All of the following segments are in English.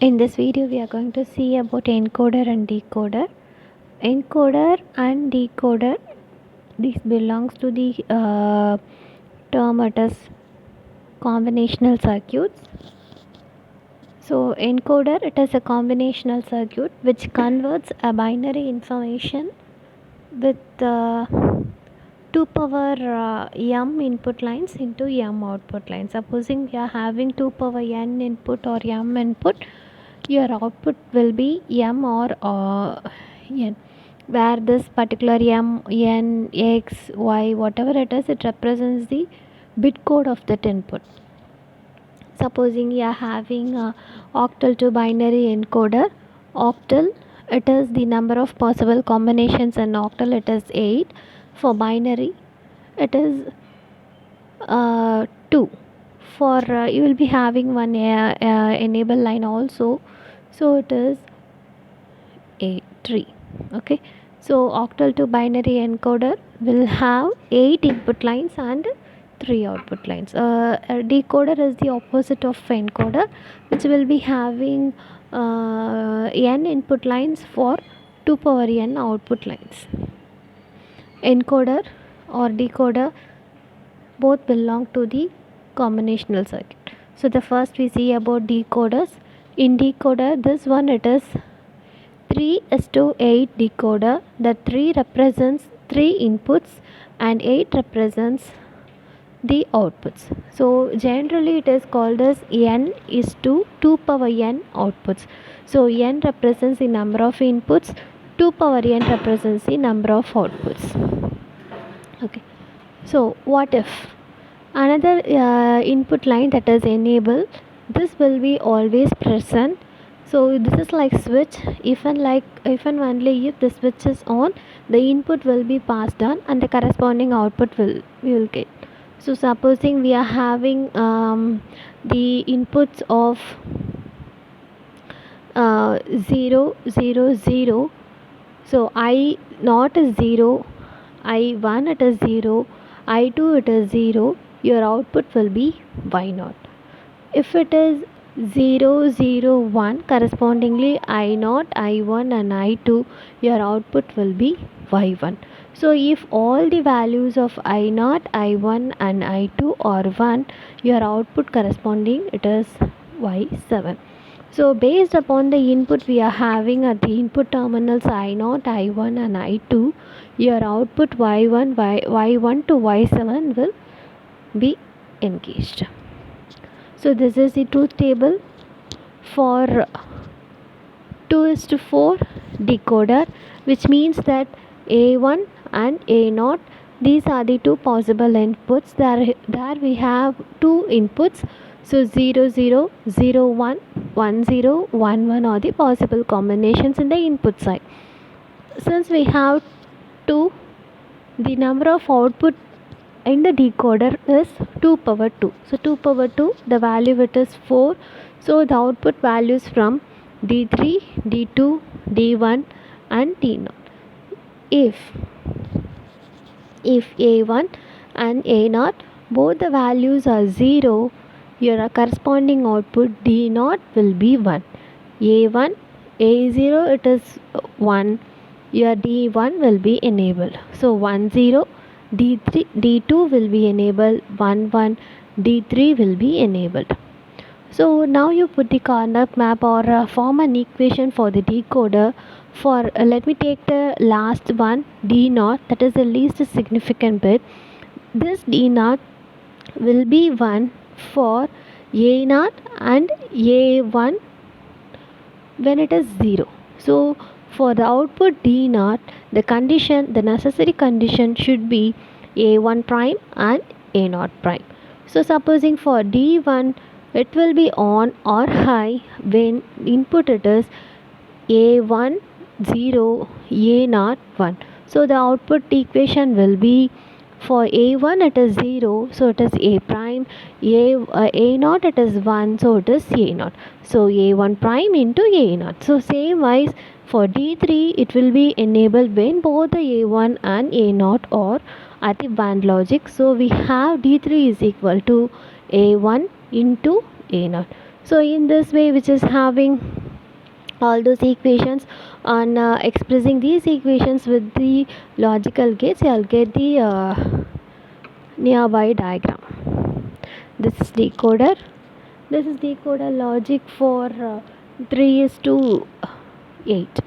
In this video we are going to see about encoder and decoder. Encoder and decoder, this belongs to the term it as combinational circuits. So encoder, it is a combinational circuit which converts a binary information with 2 power m input lines into m output lines. Supposing we are having 2 power n input or m input, your output will be m or n, where this particular m, n, x, y, whatever it is, it represents the bit code of that input. Supposing you are having a octal to binary encoder, octal, it is the number of possible combinations, in octal it is 8. For binary it is 2. For you will be having one enable line also, so it is 3. Okay, so octal to binary encoder will have 8 input lines and 3 output lines. A decoder is the opposite of encoder, which will be having n input lines for 2 power n output lines. Encoder or decoder both belong to the combinational circuit. So the first we see about decoders. In decoder, this one it is 3:8 decoder. The 3 represents 3 inputs and 8 represents the outputs. So generally it is called as n is to 2 power n outputs. So n represents the number of inputs, 2 power n represents the number of outputs. Okay, so what if another input line, that is enable, this will be always present. So this is like switch. If and only if the switch is on, the input will be passed on and the corresponding output we will get. So supposing we are having the inputs of 0 0 0, so I naught is 0, I1 it is 0, I2 it is 0, your output will be y0. If it is 0 0 1, correspondingly I0, I1 and I2, your output will be y1. So if all the values of I0, I1 and I2 are 1, your output corresponding it is y7. So based upon the input we are having at the input terminals I0, I1 and I2, your output y1 to y7 will be engaged. So this is the truth table for 2:4 decoder, which means that A1 and A0, these are the two possible inputs. There we have two inputs. So 0 0 0 1 1 0 1 1 are the possible combinations in the input side. Since we have 2, the number of output in the decoder is 2 power 2. So 2 power 2, the value it is 4. So the output values from D3, D2, D1 and D0. If A1 and A0 both the values are 0, your corresponding output D0 will be 1. A1, A0 it is 1, your D1 will be enabled. So 1 0, D3, D2 will be enabled, 1 1, D3 will be enabled. So now you put the Karnaugh map or form an equation for the decoder for let me take the last one, D0, that is the least significant bit. This D0 will be 1 for A0 and A1 when it is 0. So for the output D0, the necessary condition should be A1 prime and A0 prime. So supposing for D1, it will be on or high when input it is A1 0, A0 1. So the output equation will be for A1 it is 0, so it is A prime, A0 it is 1, so it is A0. So A1 prime into A0. So same wise for D3 it will be enabled when both the A1 and A0 are at the band logic. So we have D3 is equal to A1 into A0. So in this way, which is having all those equations and expressing these equations with the logical gates, you'll get the nearby diagram. This is decoder. This is decoder logic for 3 is to 8.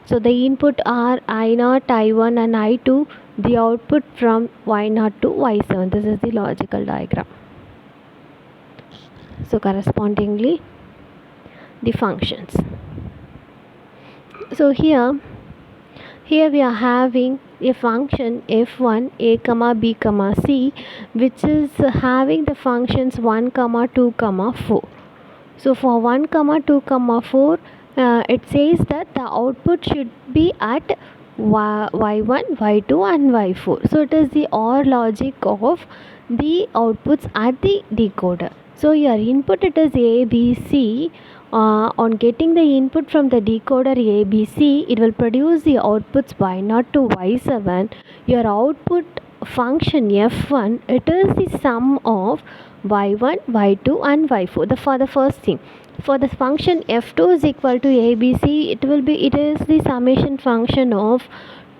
So the input are I0, I1 and I2. The output from Y0 to Y7. This is the logical diagram. So correspondingly the functions. So here we are having a function f1 a comma b comma c, which is having the functions 1 comma 2 comma 4. So for 1 comma 2 comma 4, it says that the output should be at y1 y2 and y4. So it is the OR logic of the outputs at the decoder. So your input, it is a b c. On getting the input from the decoder ABC, it will produce the outputs y0 to y7. Your output function f1, it is the sum of y1, y2 and y4. For the first thing, for the function f2 is equal to ABC, it is the summation function of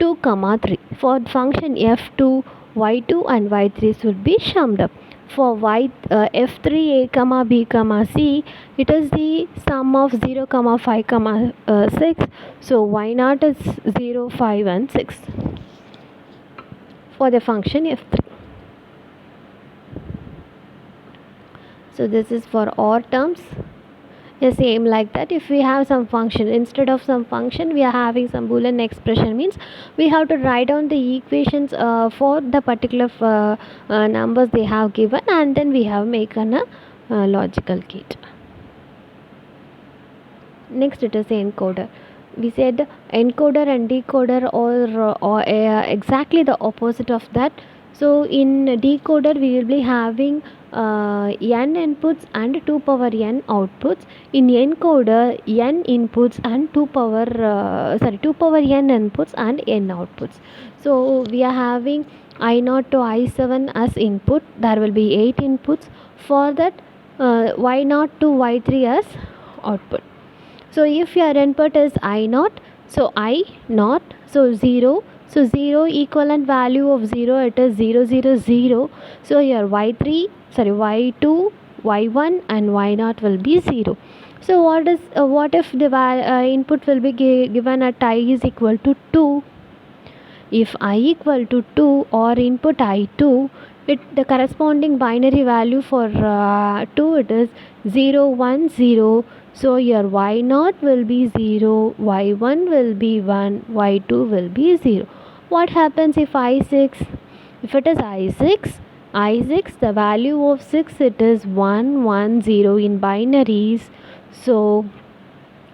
2 comma 3. For function f2, y2 and y3 should be summed up. For f3 a comma b comma c, it is the sum of 0 comma 5 comma 6. So y0 is 0, 5 and 6 for the function f3. So this is for OR terms. The same like that, if we have some function, instead of some function we are having some boolean expression, means we have to write down the equations for the particular numbers they have given, and then we have make a logical gate. Next, it is encoder. We said encoder and decoder are exactly the opposite of that. So in decoder we will be having n inputs and 2 power n outputs. In encoder, n inputs and 2 power n inputs and n outputs. So we are having I0 to I7 as input. There will be 8 inputs. For that, Y0 to Y3 as output. So if your input is I0, so I0, so 0. So 0 equivalent value of 0, it is 0, 0, 0. So your Y2, Y1 and Y0 will be 0. So what if the input will be given at I is equal to 2? If I equal to 2 or input I2, the corresponding binary value for 2, it is 0, 1, 0. So your y0 will be 0, y1 will be 1, y2 will be 0. What happens if I6? If it is I6, the value of 6, it is 1, 1, 0 in binaries. So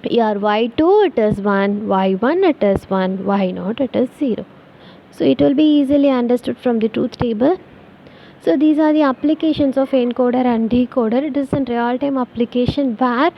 your y2 it is 1, y1 it is 1, y0 it is 0. So it will be easily understood from the truth table. So these are the applications of encoder and decoder. It is a real-time application where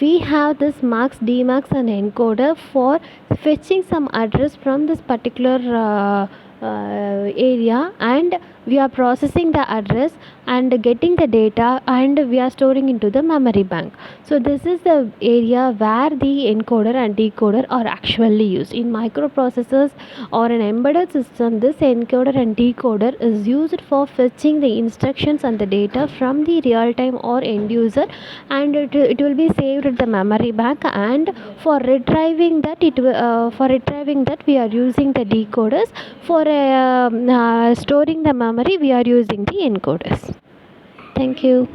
we have this max, dmax and encoder for fetching some address from this particular area, and we are processing the address and getting the data, and we are storing into the memory bank. So this is the area where the encoder and decoder are actually used. In microprocessors or an embedded system, this encoder and decoder is used for fetching the instructions and the data from the real time or end user, and it will be saved at the memory bank. And for retrieving that, we are using the decoders. For storing the memory, we are using the encoders. Thank you.